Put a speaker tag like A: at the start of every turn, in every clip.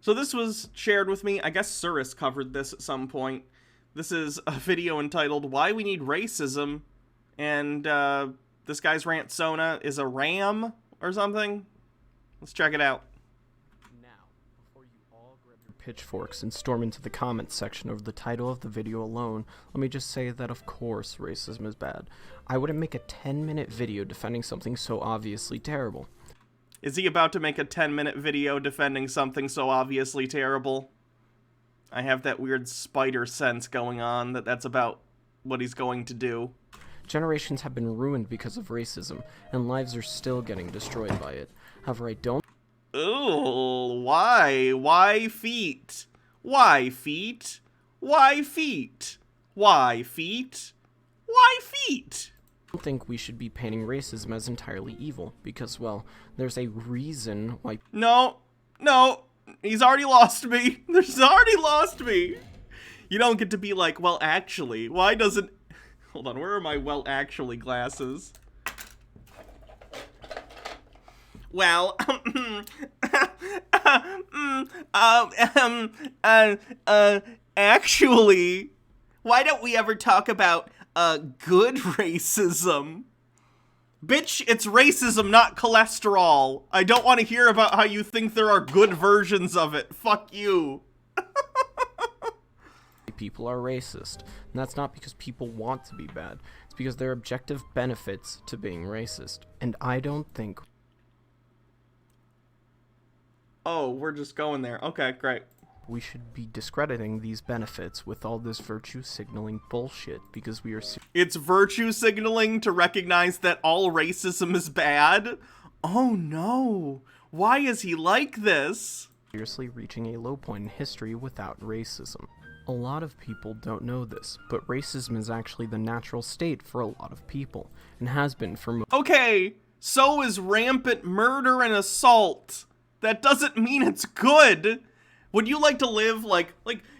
A: So this was shared with me. I guess Surus covered this at some point. This is a video entitled Why We Need Racism. And this guy's rant Sona is a ram or something. Let's check it out.
B: Now, before you all grab your pitchforks and storm into the comments section over the title of the video alone, let me just say that of course racism is bad. I wouldn't make a 10-minute video defending something so obviously terrible.
A: Is he about to make a 10-minute video defending something so obviously terrible? I have that weird spider sense going on that that's about what he's going to do.
B: Generations have been ruined because of racism, and lives are still getting destroyed by it. However, I don't...
A: Ooh, why? Why feet? Why feet? Why feet? Why feet? Why feet?
B: think we should be painting racism as entirely evil, because, well, there's a reason why...
A: No, he's already lost me. He's already lost me. You don't get to be like, well, actually, why doesn't... Hold on, where are my well, actually glasses? Well, actually, why don't we ever talk about, good racism? Bitch, it's racism, not cholesterol. I don't want to hear about how you think there are good versions of it. Fuck you.
B: People are racist, and that's not because people want to be bad. It's because there are objective benefits to being racist, and I don't think...
A: Oh, we're just going there. Okay, great.
B: We should be discrediting these benefits with all this virtue signaling bullshit, because we are...
A: It's virtue signaling to recognize that all racism is bad? Oh no. Why is he like this?
B: Seriously reaching a low point in history without racism. A lot of people don't know this, but racism is actually the natural state for a lot of people, and has been for
A: Okay, so is rampant murder and assault. That doesn't mean it's good. Would you like to live like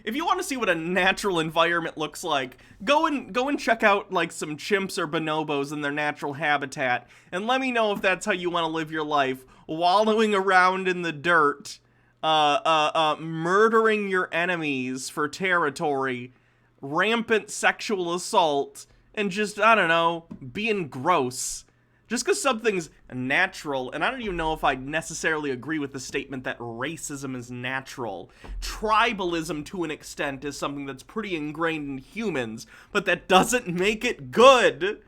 A: if you want to see what a natural environment looks like, go and check out like some chimps or bonobos in their natural habitat, and let me know if that's how you want to live your life, wallowing around in the dirt, murdering your enemies for territory, rampant sexual assault, and just, I don't know, being gross. Just because something's natural, and I don't even know if I necessarily agree with the statement that racism is natural. Tribalism, to an extent, is something that's pretty ingrained in humans, but that doesn't make it good.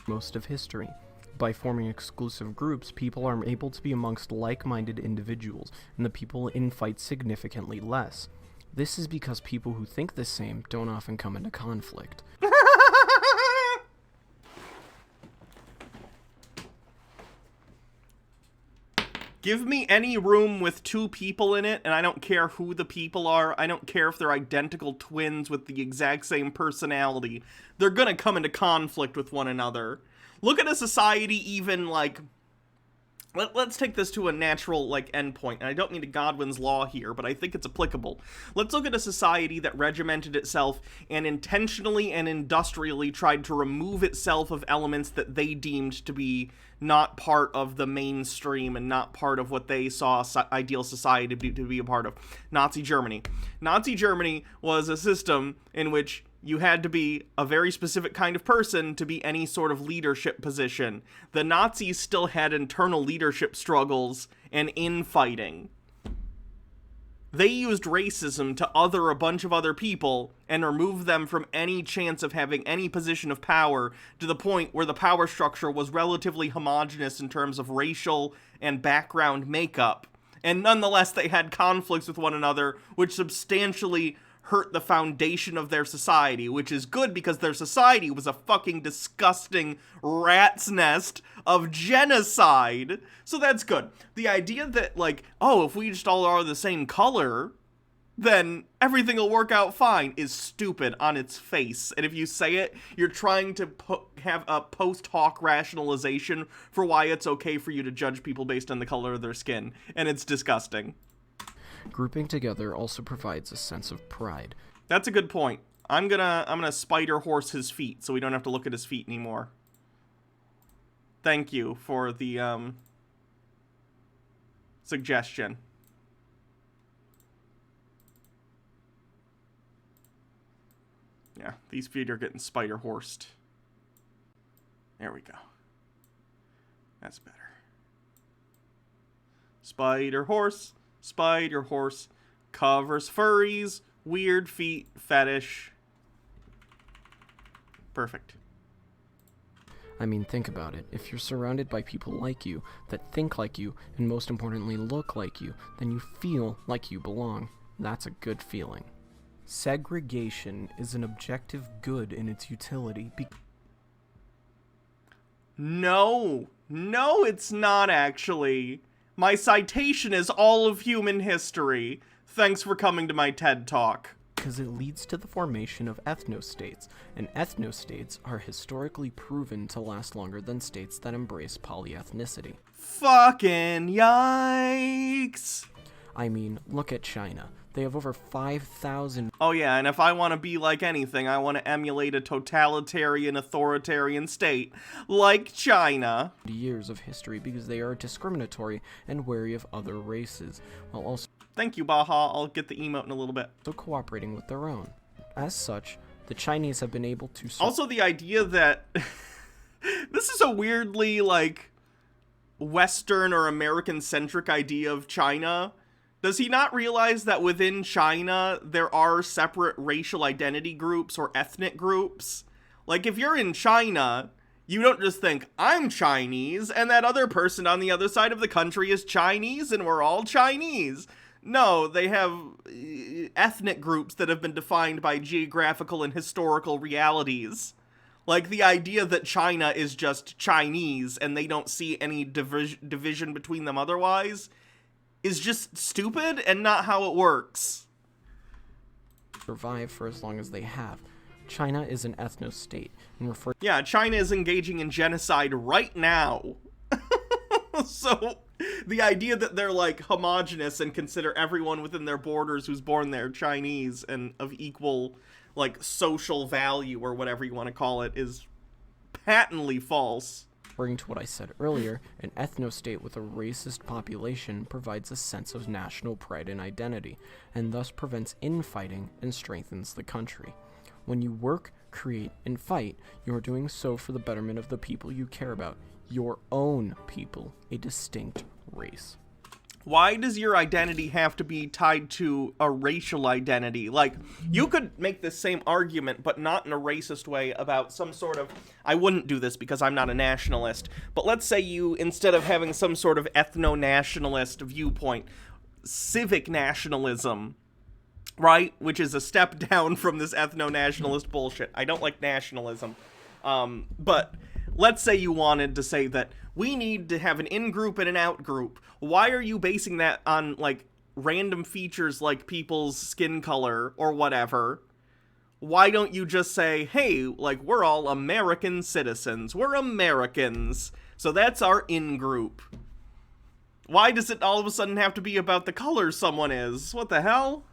B: most of history. By forming exclusive groups, people are able to be amongst like-minded individuals, and the people infight significantly less. This is because people who think the same don't often come into conflict.
A: Give me any room with two people in it, and I don't care who the people are. I don't care if they're identical twins with the exact same personality. They're gonna come into conflict with one another. Look at a society even, like... Let's take this to a natural, like, endpoint, and I don't mean to Godwin's law here, but I think it's applicable. Let's look at a society that regimented itself and intentionally and industrially tried to remove itself of elements that they deemed to be not part of the mainstream and not part of what they saw ideal society to be a part of. Nazi Germany. Nazi Germany was a system in which you had to be a very specific kind of person to be any sort of leadership position. The Nazis still had internal leadership struggles and infighting. They used racism to other a bunch of other people and remove them from any chance of having any position of power, to the point where the power structure was relatively homogenous in terms of racial and background makeup. And nonetheless, they had conflicts with one another, which substantially hurt the foundation of their society, which is good because their society was a fucking disgusting rat's nest of genocide. So that's good. The idea that, like, oh, if we just all are the same color, then everything will work out fine is stupid on its face. And if you say it, you're trying to have a post hoc rationalization for why it's okay for you to judge people based on the color of their skin. And it's disgusting.
B: Grouping together also provides a sense of pride.
A: That's a good point. I'm gonna spider horse his feet so we don't have to look at his feet anymore. Thank you for the suggestion. Yeah, these feet are getting spider-horsed. There we go. That's better. Spider-horse, spider-horse, covers furries, weird feet, fetish. Perfect.
B: I mean, think about it. If you're surrounded by people like you, that think like you, and most importantly look like you, then you feel like you belong. That's a good feeling. Segregation is an objective good in its utility.
A: No, it's not actually. My citation is all of human history. Thanks for coming to my TED Talk.
B: Because it leads to the formation of ethnostates, and ethnostates are historically proven to last longer than states that embrace polyethnicity.
A: Fucking yikes.
B: I mean, look at China. They have over 5,000...
A: Oh yeah, and if I want to be like anything, I want to emulate a totalitarian, authoritarian state, like China.
B: ...years of history because they are discriminatory and wary of other races, while also...
A: Thank you, Baha. I'll get the emote in a little bit.
B: ...so cooperating with their own. As such, the Chinese have been able to...
A: Also, the idea that... this is a weirdly, like, Western or American-centric idea of China. Does he not realize that within China, there are separate racial identity groups or ethnic groups? Like, if you're in China, you don't just think, I'm Chinese, and that other person on the other side of the country is Chinese, and we're all Chinese. No, they have ethnic groups that have been defined by geographical and historical realities. Like, the idea that China is just Chinese, and they don't see any division between them otherwise, is just stupid and not how it works.
B: ...survive for as long as they have. China is an ethno-state, and
A: Yeah, China is engaging in genocide right now. So, the idea that they're, like, homogenous and consider everyone within their borders who's born there Chinese and of equal, like, social value or whatever you want to call it is patently false.
B: Referring to what I said earlier, an ethno-state with a racist population provides a sense of national pride and identity, and thus prevents infighting and strengthens the country. When you work, create, and fight, you are doing so for the betterment of the people you care about, your own people, a distinct race.
A: Why does your identity have to be tied to a racial identity? Like, you could make this same argument, but not in a racist way, about some sort of... I wouldn't do this because I'm not a nationalist, but let's say you, instead of having some sort of ethno-nationalist viewpoint, civic nationalism, right? Which is a step down from this ethno-nationalist bullshit. I don't like nationalism. But let's say you wanted to say that we need to have an in-group and an out-group. Why are you basing that on, like, random features like people's skin color or whatever? Why don't you just say, hey, like, we're all American citizens. We're Americans. So that's our in-group. Why does it all of a sudden have to be about the color someone is? What the hell?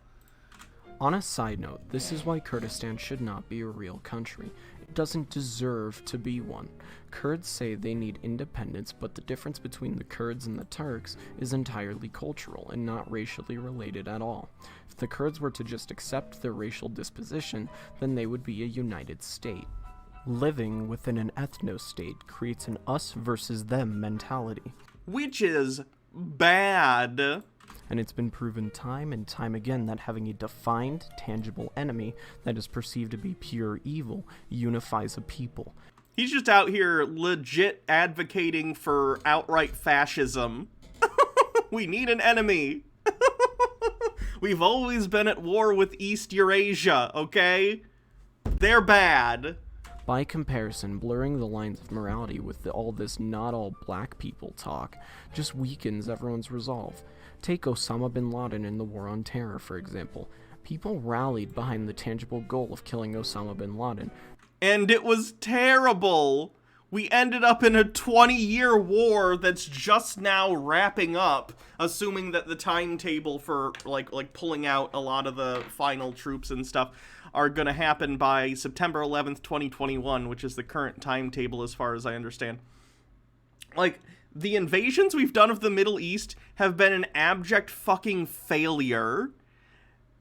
B: On a side note, this is why Kurdistan should not be a real country. It doesn't deserve to be one. Kurds say they need independence, but the difference between the Kurds and the Turks is entirely cultural and not racially related at all. If the Kurds were to just accept their racial disposition, then they would be a united state. Living within an ethno-state creates an us versus them mentality.
A: Which is bad.
B: And it's been proven time and time again that having a defined, tangible enemy that is perceived to be pure evil unifies a people.
A: He's just out here legit advocating for outright fascism. We need an enemy. We've always been at war with East Eurasia, okay? They're bad.
B: By comparison, blurring the lines of morality with all this not all black people talk just weakens everyone's resolve. Take Osama bin Laden in the War on Terror, for example. People rallied behind the tangible goal of killing Osama bin Laden.
A: And it was terrible. We ended up in a 20-year war that's just now wrapping up, assuming that the timetable for, like pulling out a lot of the final troops and stuff are going to happen by September 11th, 2021, which is the current timetable as far as I understand. Like, the invasions we've done of the Middle East have been an abject fucking failure.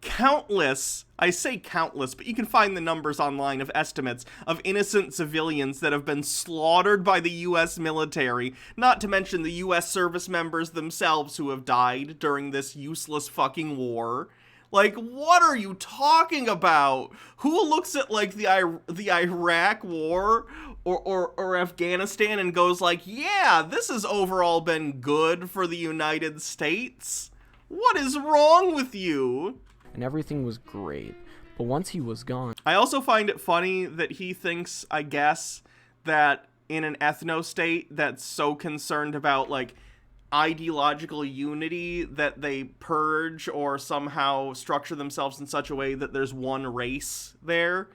A: countless, I say countless, but you can find the numbers online of estimates of innocent civilians that have been slaughtered by the US military, not to mention the US service members themselves who have died during this useless fucking war. Like, what are you talking about? Who looks at, like, the Iraq war or Afghanistan and goes like, yeah, this has overall been good for the United States? What is wrong with you?
B: And everything was great. But once he was gone...
A: I also find it funny that he thinks, I guess, that in an ethno-state that's so concerned about, like, ideological unity that they purge or somehow structure themselves in such a way that there's one race there.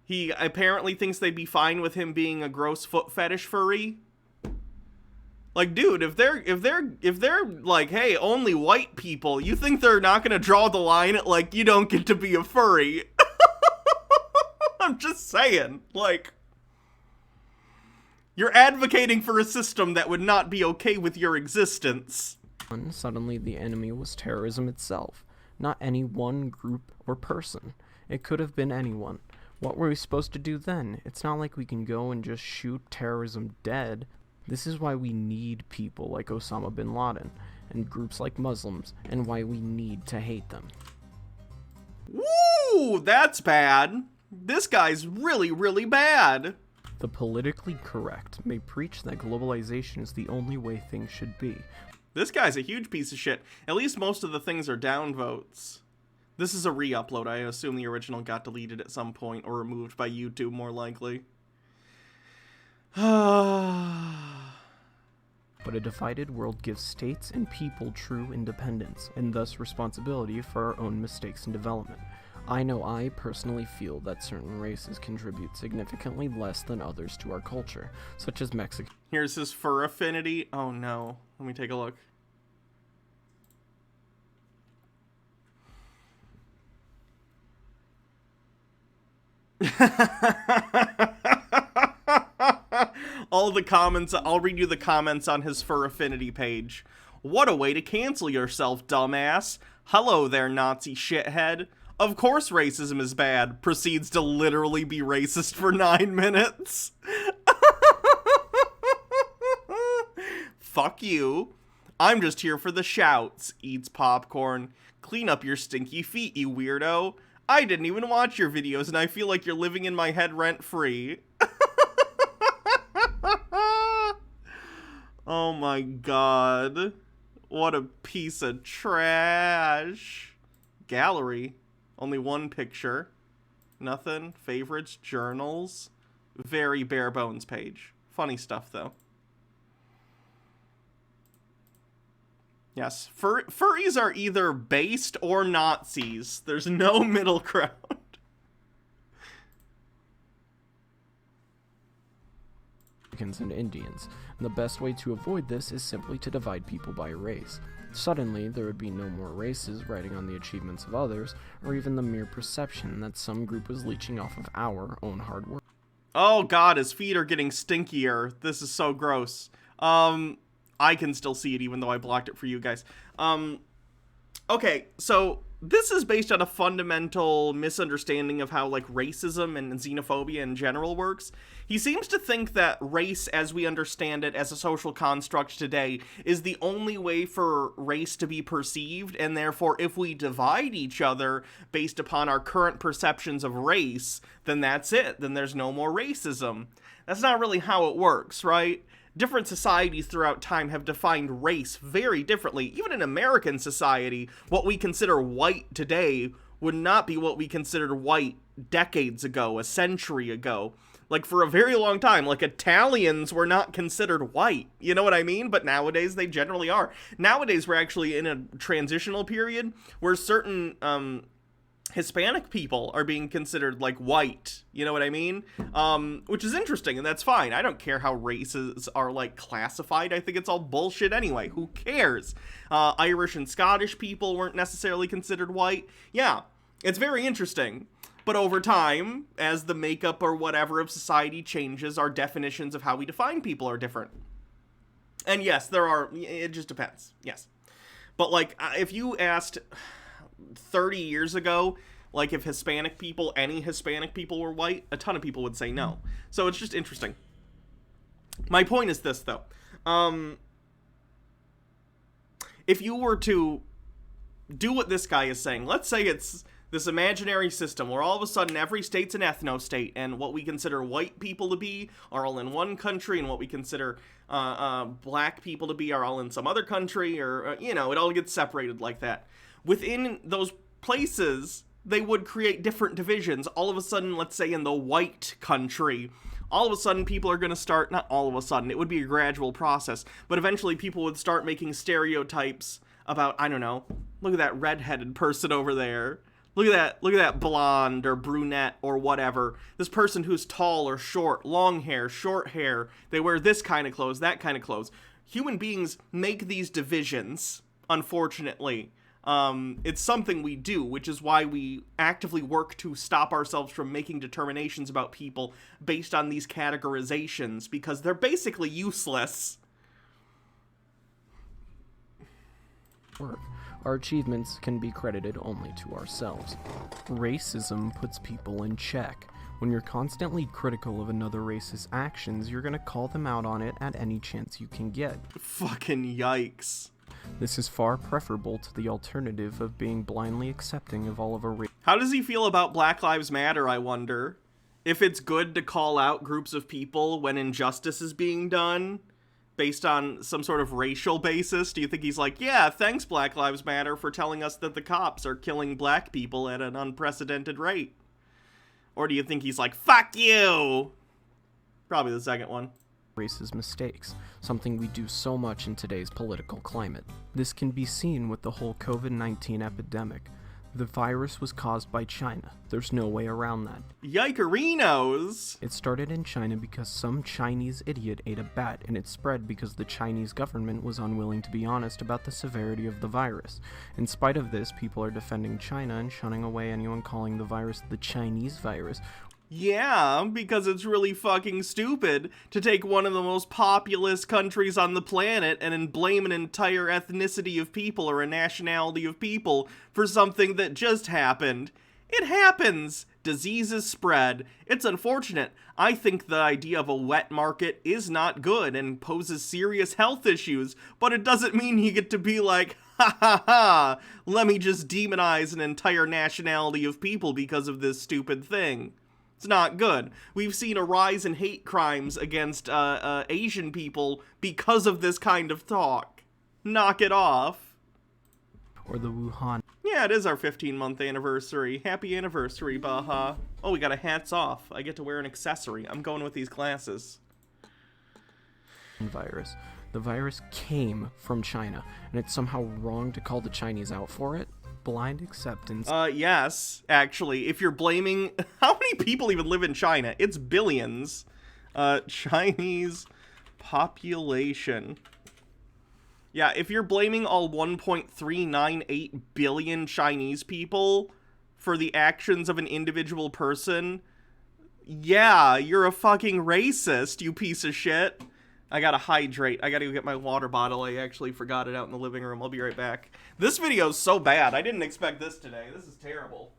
A: He apparently thinks they'd be fine with him being a gross foot fetish furry. Like, dude, if they're like, hey, only white people, you think they're not gonna draw the line at, like, you don't get to be a furry? I'm just saying, like, you're advocating for a system that would not be okay with your existence.
B: Suddenly the enemy was terrorism itself, not any one group or person. It could have been anyone. What were we supposed to do then? It's not like we can go and just shoot terrorism dead. This is why we need people like Osama bin Laden, and groups like Muslims, and why we need to hate them.
A: Woo! That's bad. This guy's really, really bad.
B: The politically correct may preach that globalization is the only way things should be.
A: This guy's a huge piece of shit. At least most of the things are downvotes. This is a re-upload. I assume the original got deleted at some point or removed by YouTube, more likely.
B: But a divided world gives states and people true independence, and thus responsibility for our own mistakes and development. I know I personally feel that certain races contribute significantly less than others to our culture, such as Mexico.
A: Here's his fur affinity. Oh no. Let me take a look. All the comments, I'll read you the comments on his fur affinity page. What a way to cancel yourself, dumbass. Hello there, Nazi shithead. Of course racism is bad. Proceeds to literally be racist for 9 minutes. Fuck you. I'm just here for the shouts. Eats popcorn. Clean up your stinky feet, you weirdo. I didn't even watch your videos and I feel like you're living in my head rent-free. Oh my god. What a piece of trash. Gallery. Only one picture. Nothing. Favorites. Journals. Very bare bones page. Funny stuff, though. Yes. Furries are either based or Nazis. There's no middle ground.
B: And Indians. And the best way to avoid this is simply to divide people by race. Suddenly, there would be no more races writing on the achievements of others, or even the mere perception that some group was leeching off of our own hard work.
A: Oh god, his feet are getting stinkier. This is so gross. I can still see it even though I blocked it for you guys. Okay, so this is based on a fundamental misunderstanding of how, like, racism and xenophobia in general works. He seems to think that race, as we understand it as a social construct today, is the only way for race to be perceived, and therefore if we divide each other based upon our current perceptions of race, then that's it. Then there's no more racism. That's not really how it works, right? Different societies throughout time have defined race very differently. Even in American society, what we consider white today would not be what we considered white decades ago, a century ago. Like, for a very long time, like, Italians were not considered white. You know what I mean? But nowadays, they generally are. Nowadays, we're actually in a transitional period where certain Hispanic people are being considered, like, white. You know what I mean? Which is interesting, and that's fine. I don't care how races are, like, classified. I think it's all bullshit anyway. Who cares? Irish and Scottish people weren't necessarily considered white. Yeah, it's very interesting. But over time, as the makeup or whatever of society changes, our definitions of how we define people are different. And yes, it just depends. Yes. But, like, if you asked... 30 years ago, like if any Hispanic people were white, a ton of people would say no. So it's just interesting. My point is this, though. If you were to do what this guy is saying, let's say it's this imaginary system where all of a sudden every state's an ethno-state, and what we consider white people to be are all in one country, and what we consider black people to be are all in some other country, or, it all gets separated like that. Within those places, they would create different divisions. All of a sudden, let's say in the white country, all of a sudden people are going to start, not all of a sudden, it would be a gradual process, but eventually people would start making stereotypes about, I don't know, look at that redheaded person over there. Look at that blonde or brunette or whatever. This person who's tall or short, long hair, short hair. They wear this kind of clothes, that kind of clothes. Human beings make these divisions, unfortunately. It's something we do, which is why we actively work to stop ourselves from making determinations about people based on these categorizations, because they're basically useless.
B: Work. Our achievements can be credited only to ourselves. Racism puts people in check. When you're constantly critical of another race's actions, you're gonna call them out on it at any chance you can get.
A: Fucking yikes.
B: This is far preferable to the alternative of being blindly accepting of all of a race.
A: How does he feel about Black Lives Matter, I wonder? If it's good to call out groups of people when injustice is being done based on some sort of racial basis? Do you think he's like, yeah, thanks Black Lives Matter for telling us that the cops are killing black people at an unprecedented rate? Or do you think he's like, fuck you? Probably the second one.
B: Racist mistakes, something we do so much in today's political climate. This can be seen with the whole COVID-19 epidemic. The virus was caused by China. There's no way around that.
A: Yikerinos!
B: It started in China because some Chinese idiot ate a bat, and it spread because the Chinese government was unwilling to be honest about the severity of the virus. In spite of this, people are defending China and shunning away anyone calling the virus the Chinese virus.
A: Yeah, because it's really fucking stupid to take one of the most populous countries on the planet and then blame an entire ethnicity of people or a nationality of people for something that just happened. It happens. Diseases spread. It's unfortunate. I think the idea of a wet market is not good and poses serious health issues, but it doesn't mean you get to be like, ha ha ha, let me just demonize an entire nationality of people because of this stupid thing. It's not good. We've seen a rise in hate crimes against Asian people because of this kind of talk. Knock it off.
B: Or the Wuhan.
A: Yeah, it is our 15-month anniversary. Happy anniversary, Baha. Oh, we got a hats off. I get to wear an accessory. I'm going with these glasses.
B: Virus. The virus came from China, and it's somehow wrong to call the Chinese out for it? Blind acceptance.
A: Yes, actually. If you're blaming... How many people even live in China? It's billions. Chinese population. Yeah, if you're blaming all 1.398 billion Chinese people for the actions of an individual person, yeah, you're a fucking racist, you piece of shit. I gotta hydrate. I gotta go get my water bottle. I actually forgot it out in the living room. I'll be right back. This video's so bad. I didn't expect this today. This is terrible.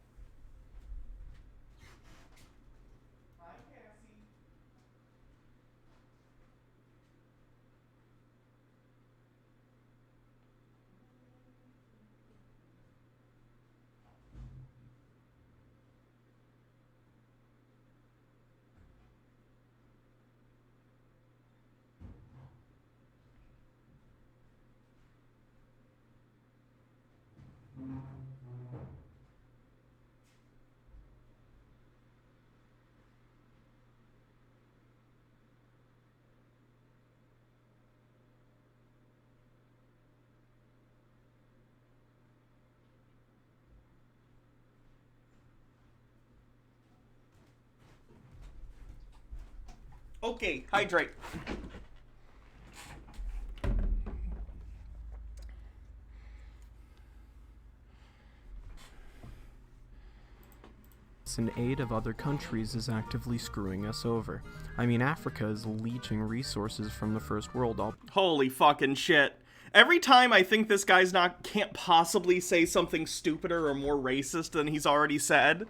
A: Okay, hydrate.
B: In aid of other countries is actively screwing us over. I mean, Africa is leeching resources from the first world.
A: Holy fucking shit. Every time I think this guy's can't possibly say something stupider or more racist than he's already said.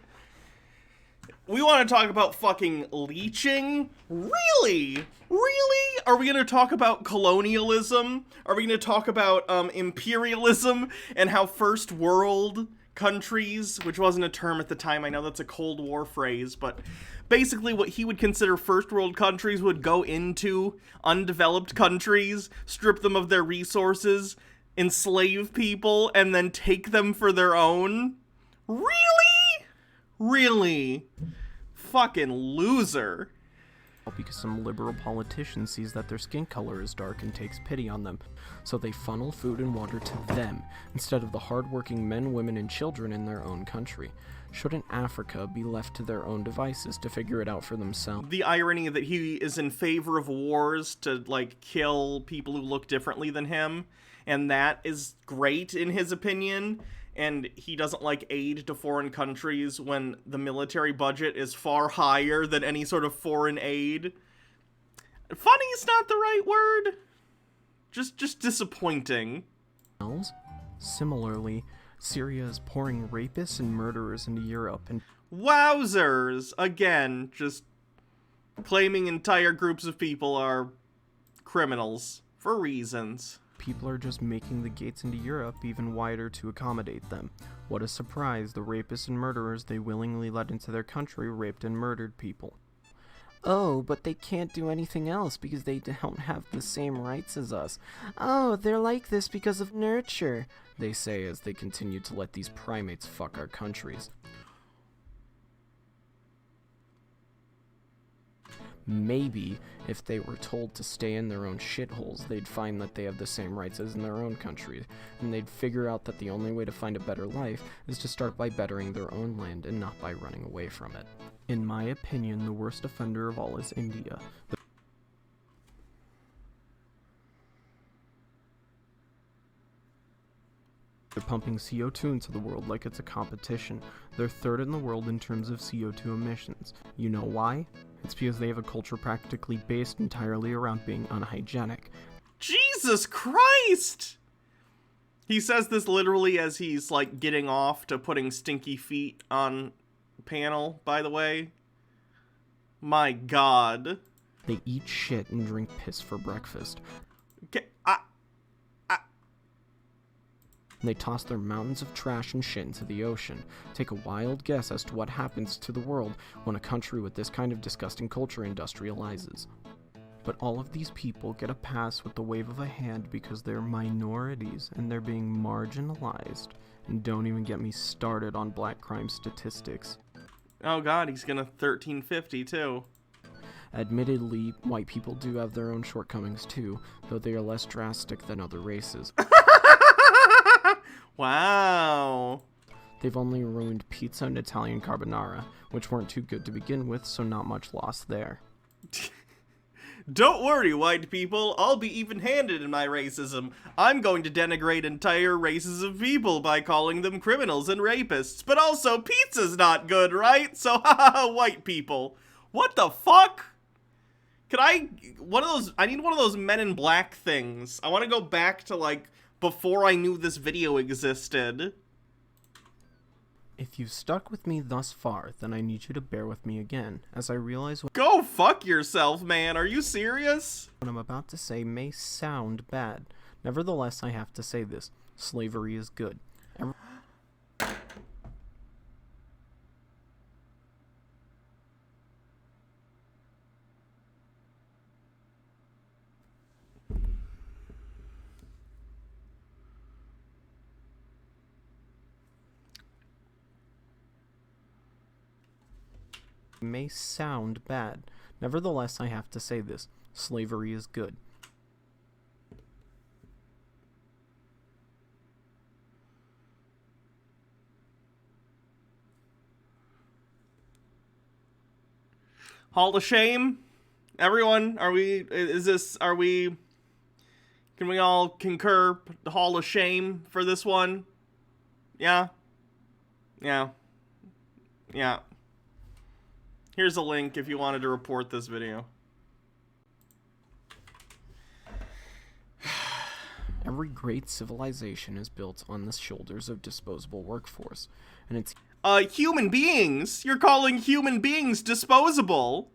A: We want to talk about fucking leeching? Really? Really? Are we going to talk about colonialism? Are we going to talk about imperialism and how first world countries, which wasn't a term at the time, I know that's a Cold War phrase, but basically what he would consider first world countries would go into undeveloped countries, strip them of their resources, enslave people, and then take them for their own? Really? Really? Fucking loser.
B: Because some liberal politician sees that their skin color is dark and takes pity on them, so they funnel food and water to them, instead of the hardworking men, women, and children in their own country. Shouldn't Africa be left to their own devices to figure it out for themselves?
A: The irony that he is in favor of wars to, like, kill people who look differently than him, and that is great in his opinion, and he doesn't like aid to foreign countries when the military budget is far higher than any sort of foreign aid. Funny is not the right word. Just disappointing.
B: Similarly, Syria is pouring rapists and murderers into Europe, and
A: Wowzers! Again, just claiming entire groups of people are criminals for reasons.
B: people are just making the gates into Europe even wider to accommodate them. What a surprise, the rapists and murderers they willingly let into their country raped and murdered people. Oh, but they can't do anything else because they don't have the same rights as us. Oh, they're like this because of nurture, they say as they continue to let these primates fuck our countries. Maybe, if they were told to stay in their own shitholes, they'd find that they have the same rights as in their own country, and they'd figure out that the only way to find a better life is to start by bettering their own land and not by running away from it. In my opinion, the worst offender of all is India. They're pumping CO2 into the world like it's a competition. They're third in the world in terms of CO2 emissions. You know why? It's because they have a culture practically based entirely around being unhygienic.
A: Jesus Christ! He says this literally as he's, like, getting off to putting stinky feet on panel, by the way. My God.
B: They eat shit and drink piss for breakfast.
A: Okay,
B: They toss their mountains of trash and shit into the ocean. Take a wild guess as to what happens to the world when a country with this kind of disgusting culture industrializes. But all of these people get a pass with the wave of a hand because they're minorities and they're being marginalized. And don't even get me started on black crime statistics.
A: Oh God, he's gonna 1350 too.
B: Admittedly, white people do have their own shortcomings too, though they are less drastic than other races.
A: Wow.
B: They've only ruined pizza and Italian carbonara, which weren't too good to begin with, so not much loss there.
A: Don't worry, white people. I'll be even-handed in my racism. I'm going to denigrate entire races of people by calling them criminals and rapists. But also, pizza's not good, right? So, haha, white people. What the fuck? I need one of those Men in Black things. I want to go back to, like, before I knew this video existed.
B: If you've stuck with me thus far, then I need you to bear with me again, as I realize
A: Go fuck yourself, man. Are you serious?
B: what I'm about to say may sound bad. Nevertheless, I have to say this. Slavery is good. May sound bad. Nevertheless, I have to say this. Slavery is good.
A: Hall of Shame? Everyone, can we all concur the Hall of Shame for this one? Yeah? Yeah. Yeah. Here's a link if you wanted to report this video.
B: Every great civilization is built on the shoulders of disposable workforce, and it's
A: human beings? You're calling human beings disposable?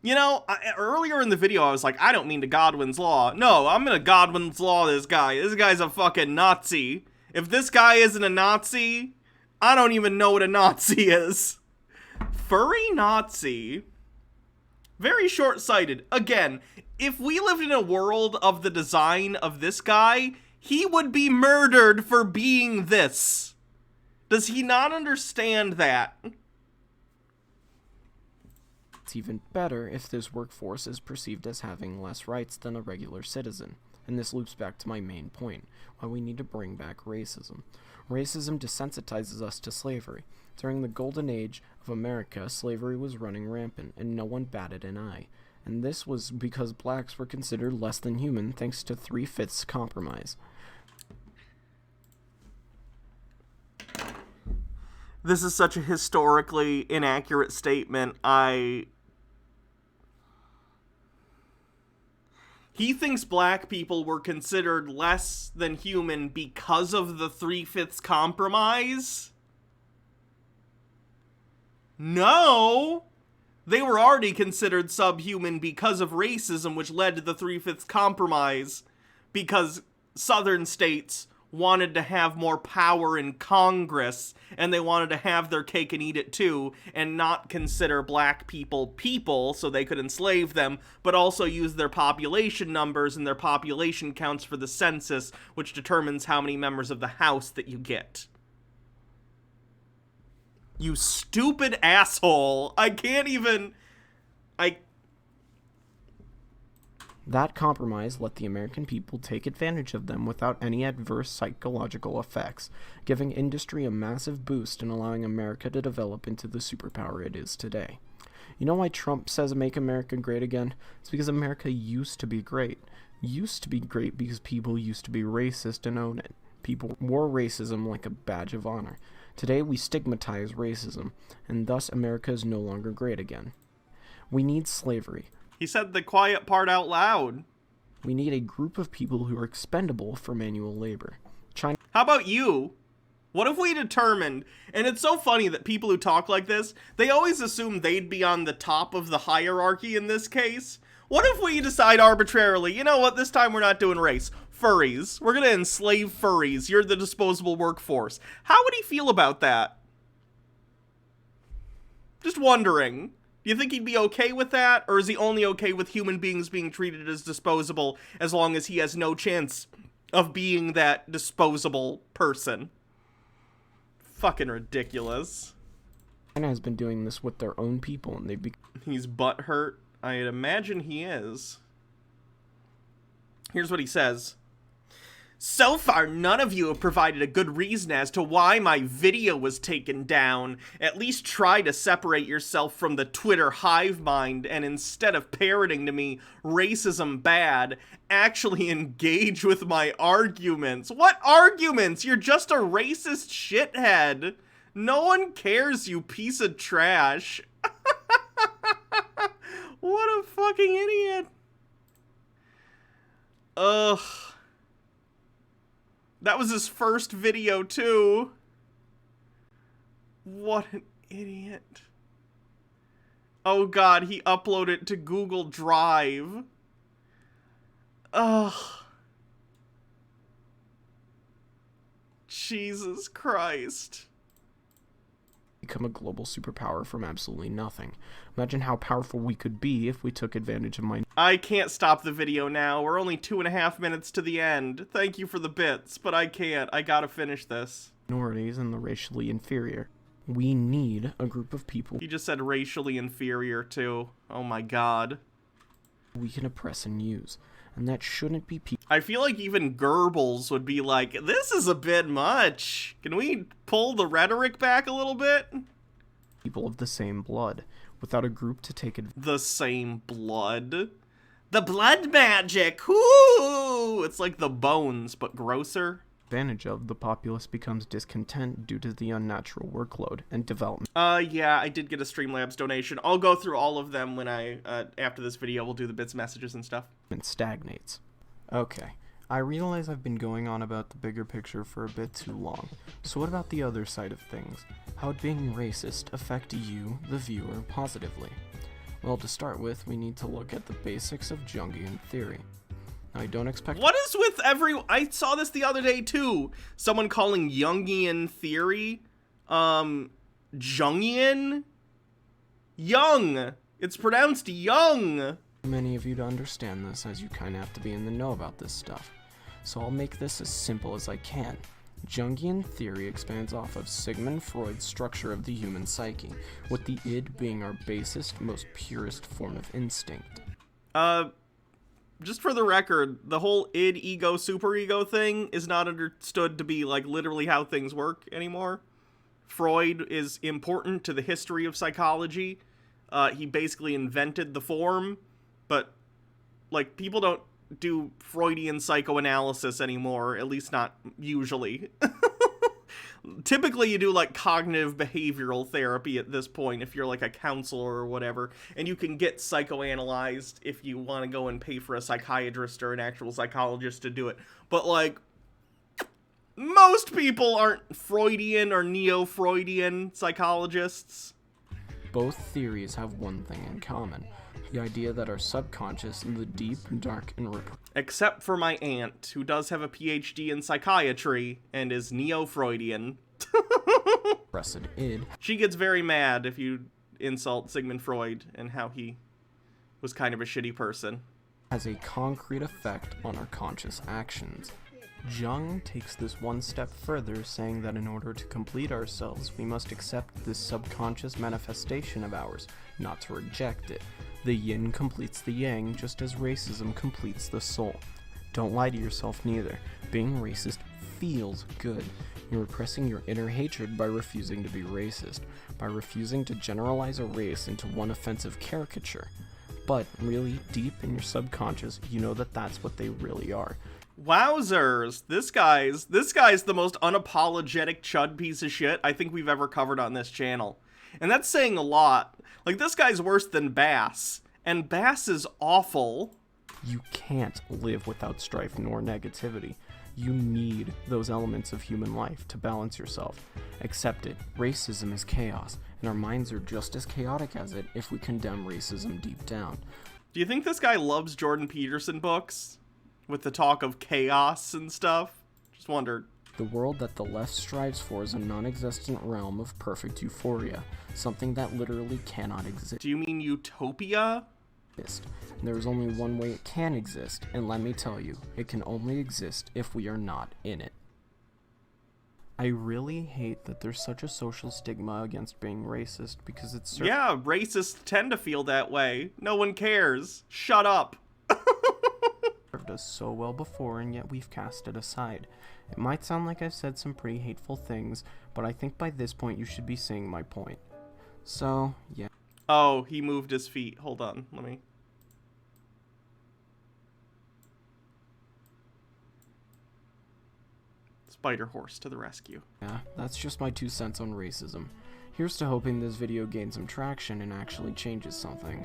A: You know, earlier in the video, I was like, I don't mean to Godwin's Law. No, I'm gonna Godwin's Law this guy. This guy's a fucking Nazi. If this guy isn't a Nazi, I don't even know what a Nazi is. Furry Nazi. Very short-sighted. Again, if we lived in a world of the design of this guy, he would be murdered for being this. Does he not understand that?
B: It's even better if this workforce is perceived as having less rights than a regular citizen. And this loops back to my main point, why we need to bring back racism. Racism desensitizes us to slavery. During the golden age of America, slavery was running rampant, and no one batted an eye. And this was because blacks were considered less than human thanks to 3/5 compromise.
A: This is such a historically inaccurate statement. He thinks black people were considered less than human because of the 3/5 compromise? No! They were already considered subhuman because of racism, which led to the 3/5 compromise, because southern states wanted to have more power in Congress, and they wanted to have their cake and eat it too, and not consider black people people so they could enslave them, but also use their population numbers and their population counts for the census, which determines how many members of the House that you get. You stupid asshole. I can't even...
B: That compromise let the American people take advantage of them without any adverse psychological effects, giving industry a massive boost and allowing America to develop into the superpower it is today. You know why Trump says make America great again? It's because America used to be great. Used to be great because people used to be racist and own it. People wore racism like a badge of honor. Today we stigmatize racism, and thus America is no longer great again. We need slavery.
A: He said the quiet part out loud.
B: We need a group of people who are expendable for manual labor. China.
A: How about you? What if we determined, and it's so funny that people who talk like this, they always assume they'd be on the top of the hierarchy in this case. What if we decide arbitrarily, you know what, this time we're not doing race. Furries. We're gonna enslave furries. You're the disposable workforce. How would he feel about that? Just wondering. Do you think he'd be okay with that? Or is he only okay with human beings being treated as disposable as long as he has no chance of being that disposable person? Fucking ridiculous.
B: China has been doing this with their own people, and
A: He's butthurt. I'd imagine he is. Here's what he says. So far, none of you have provided a good reason as to why my video was taken down. At least try to separate yourself from the Twitter hive mind and instead of parroting to me, racism bad, actually engage with my arguments. What arguments? You're just a racist shithead. No one cares, you piece of trash. What a fucking idiot. Ugh. That was his first video, too. What an idiot. Oh god, he uploaded it to Google Drive. Ugh. Jesus Christ.
B: become a global superpower from absolutely nothing. Imagine how powerful we could be if we took advantage of
A: I can't stop the video now. We're only 2.5 minutes to the end. Thank you for the bits, but I can't. I gotta finish this.
B: minorities and the racially inferior. We need a group of people
A: He just said racially inferior, too. Oh my god.
B: we can oppress and use. And that shouldn't be people
A: I feel like even Goebbels would be like, this is a bit much. Can we pull the rhetoric back a little bit?
B: of the same blood. Without a group to take
A: The same blood? The blood magic! Whoo! It's like the bones, but grosser.
B: advantage of, the populace becomes discontent due to the unnatural workload and development
A: Yeah, I did get a Streamlabs donation. I'll go through all of them when I, after this video, we'll do the bits, messages, and stuff.
B: stagnates. Okay, I realize I've been going on about the bigger picture for a bit too long, so what about the other side of things? How would being racist affect you, the viewer, positively? Well, to start with, we need to look at the basics of Jungian theory. Now, I don't expect—
A: What is with I saw this the other day too. Someone calling Jungian theory, Jungian? Young! It's pronounced young!
B: many of you to understand this, as you kinda have to be in the know about this stuff. So I'll make this as simple as I can. Jungian theory expands off of Sigmund Freud's structure of the human psyche, with the id being our basest, most purest form of instinct.
A: Just for the record, the whole id, ego, superego thing is not understood to be, like, literally how things work anymore. Freud is important to the history of psychology. He basically invented the form, but, like, people don't do Freudian psychoanalysis anymore, at least not usually. Typically you do like cognitive behavioral therapy at this point if you're like a counselor or whatever, and you can get psychoanalyzed if you want to go and pay for a psychiatrist or an actual psychologist to do it. But like, most people aren't Freudian or neo-Freudian psychologists.
B: Both theories have one thing in common: the idea that our subconscious in the deep, dark, and
A: except for my aunt, who does have a PhD in psychiatry and is neo-Freudian.
B: repressed id
A: She gets very mad if you insult Sigmund Freud and how he was kind of a shitty person.
B: has a concrete effect on our conscious actions. Jung takes this one step further, saying that in order to complete ourselves, we must accept this subconscious manifestation of ours, not to reject it. The yin completes the yang, just as racism completes the soul. Don't lie to yourself neither. Being racist feels good. You're repressing your inner hatred by refusing to be racist, by refusing to generalize a race into one offensive caricature. But really, deep in your subconscious, you know that that's what they really are.
A: Wowzers, this guy's the most unapologetic chud piece of shit I think we've ever covered on this channel. And that's saying a lot. Like, this guy's worse than Bass, and Bass is awful.
B: You can't live without strife nor negativity. You need those elements of human life to balance yourself. Accept it. Racism is chaos, and our minds are just as chaotic as it if we condemn racism deep down.
A: Do you think this guy loves Jordan Peterson books? With the talk of chaos and stuff? Just wondered.
B: The world that the left strives for is a non-existent realm of perfect euphoria, something that literally cannot exist.
A: Do you mean utopia?
B: There is only one way it can exist, and let me tell you, it can only exist if we are not in it. I really hate that there's such a social stigma against being racist, because it's
A: Yeah, racists tend to feel that way. No one cares. Shut up.
B: served us so well before, and yet we've cast it aside. It might sound like I've said some pretty hateful things, but I think by this point you should be seeing my point. So, yeah.
A: Oh, he moved his feet. Hold on, let me... Spider Horse to the rescue.
B: Yeah, that's just my 2 cents on racism. Here's to hoping this video gains some traction and actually changes something.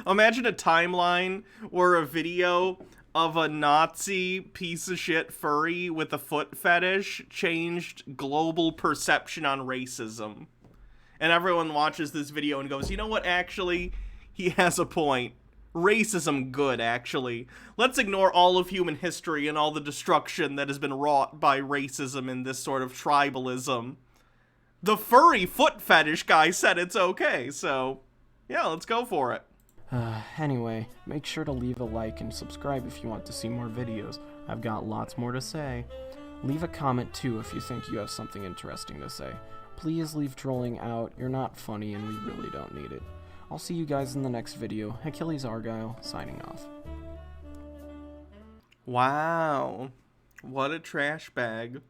A: Imagine a timeline where a video of a Nazi piece of shit furry with a foot fetish changed global perception on racism. And everyone watches this video and goes, you know what, actually, he has a point. Racism good, actually. Let's ignore all of human history and all the destruction that has been wrought by racism and this sort of tribalism. The furry foot fetish guy said it's okay, so yeah, let's go for it.
B: Anyway, make sure to leave a like and subscribe if you want to see more videos. I've got lots more to say. Leave a comment too if you think you have something interesting to say. Please leave trolling out. You're not funny and we really don't need it. I'll see you guys in the next video. Achilles Argyle, signing off.
A: Wow. What a trash bag.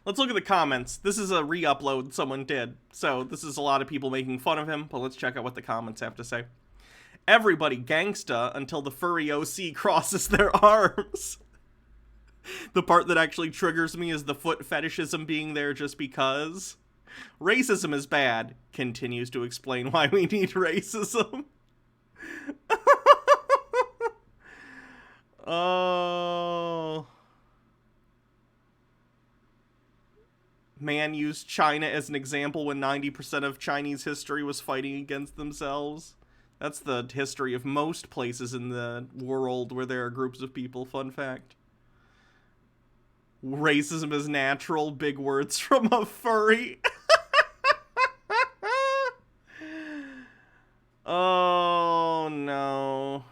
A: Let's look at the comments. This is a re-upload someone did, so this is a lot of people making fun of him, but let's check out what the comments have to say. Everybody gangsta until the furry OC crosses their arms. The part that actually triggers me is the foot fetishism being there just because. Racism is bad, continues to explain why we need racism. Oh. Man used China as an example when 90% of Chinese history was fighting against themselves. That's the history of most places in the world where there are groups of people, fun fact. Racism is natural, big words from a furry. Oh, no.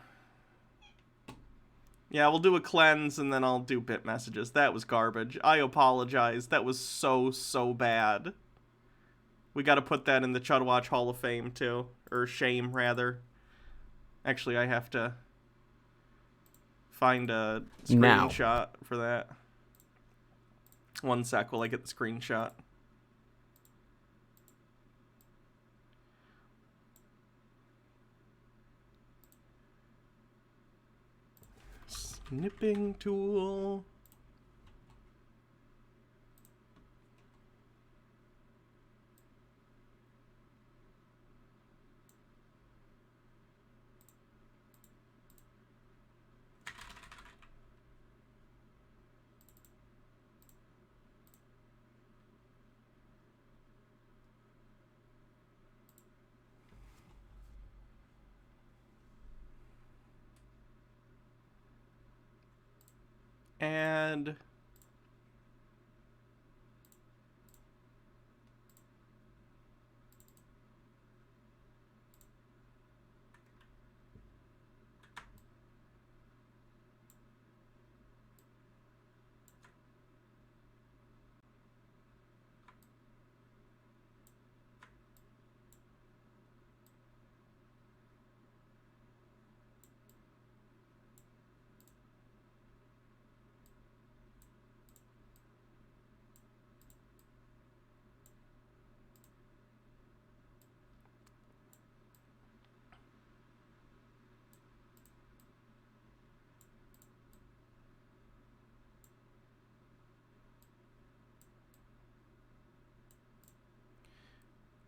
A: Yeah, we'll do a cleanse and then I'll do bit messages. That was garbage. I apologize. That was so bad. We gotta put that in the Chud Watch Hall of Fame, too. Or shame, rather. Actually, I have to find a screenshot for that. One sec while I get the screenshot. Snipping tool. And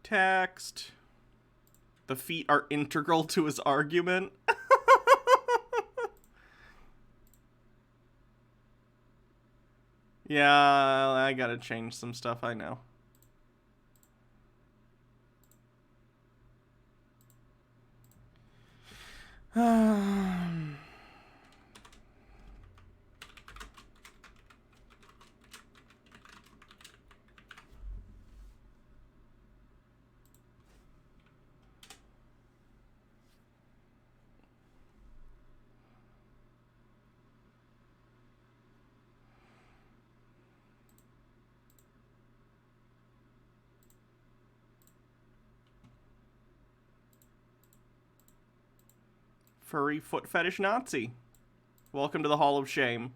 A: text. The feet are integral to his argument. Yeah, I gotta change some stuff, I know. Furry foot fetish Nazi. Welcome to the Hall of Shame.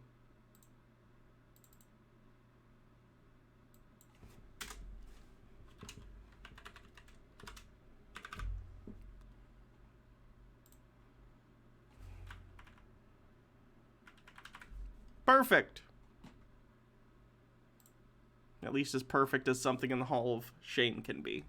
A: Perfect. At least as perfect as something in the Hall of Shame can be.